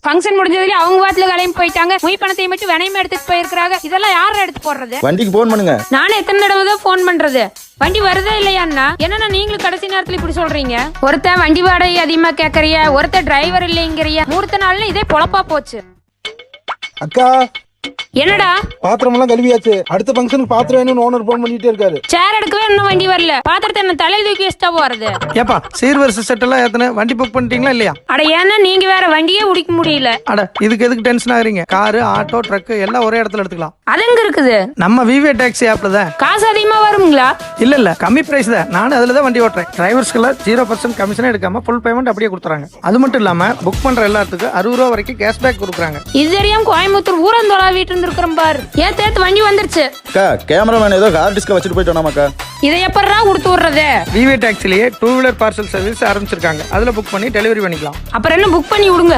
Function முடிஞ்சதுல அவங்க வாத்துல கிளம்பி போயிட்டாங்க. முய் பணத்தை மட்டும் வினையும் எடுத்துட்டு போயிருக்காங்க. இதெல்லாம் யார எடுத்து போடுறது? வண்டிக்கு போன் பண்ணுங்க. நானும் எத்தனை தடவை தான் போன் பண்றது? வண்டி வருதா இல்லையாண்ணா? என்னன்னா நீங்களும் கடைசி நேரத்துல இப்படி சொல்றீங்க. ஒருத்தன் வண்டி வாடகை அதிகமா கேக்குறிய, ஒருத்தர் டிரைவர் இல்லைங்கிறிய. மூர்த்த நாள்ல இதே பொழப்பா போச்சு. அக்கா என்னடா பாத்திரம் எல்லாம் கழுவியாச்சு. அடுத்த ஃபங்க்ஷனுக்கு பாத்திரம் வேணும்னு ஓனர் போன் பண்ணிட்டே இருக்காரு. சேர் எடுக்கவே இன்னும் வண்டி வரல. பாத்திரத்தை என்ன தலையில தூக்கி வச்சுட்டா போறது? ஏப்பா சீர்வரிசை செட் எல்லாம் ஏத்தன வண்டி புக் பண்ணிட்டீங்களா இல்லையா? அட ஏன்னா நீங்க வேற வண்டியே உடிக்க முடியல. அட இதுக்கு எதுக்கு டென்ஷன் ஆகுறீங்க? காரு, ஆட்டோ, ட்ரக் எல்லாம் ஒரே இடத்துல எடுத்துக்கலாம். அது எங்க இருக்குது? நம்ம விவே டாக்ஸி ஆப்ல தான். காசு அதிகமா வருங்களா? இல்ல கம்மி பிரைஸ் தான். நானும் அதுல தான் வண்டி ஓட்டுறேன். டிரைவர்ஸ்க்குலாம் 0% கமிஷனே எடுக்காம ஃபுல் பேமெண்ட் அப்படியே கொடுத்துறாங்க. அது மட்டும் இல்லாம புக் பண்ற எல்லாத்துக்கும் 60 ரூபா வரைக்கும் கேஷ்பேக் கொடுக்குறாங்க. இது தெரியாம கோயம்புத்தூர் ஊரந்தோளா வீட்டு இருந்திருக்கிறோம் பாரு. ஏத்து வண்டி வந்துருச்சு. அக்கா கேமராமேன் ஏதோ ஹார்ட் டிஸ்க வச்சுட்டு போயிட்டோம்க்கா. இதை எப்படா கொடுத்து விடுறது? விவே டாக்ஸிலேயே 2 வீலர் பார்சல் சர்வீஸ் ஆரம்பிச்சிருக்காங்க. அதுல புக் பண்ணி டெலிவரி பண்ணிக்கலாம். அப்புறம் என்ன புக் பண்ணி விடுங்க.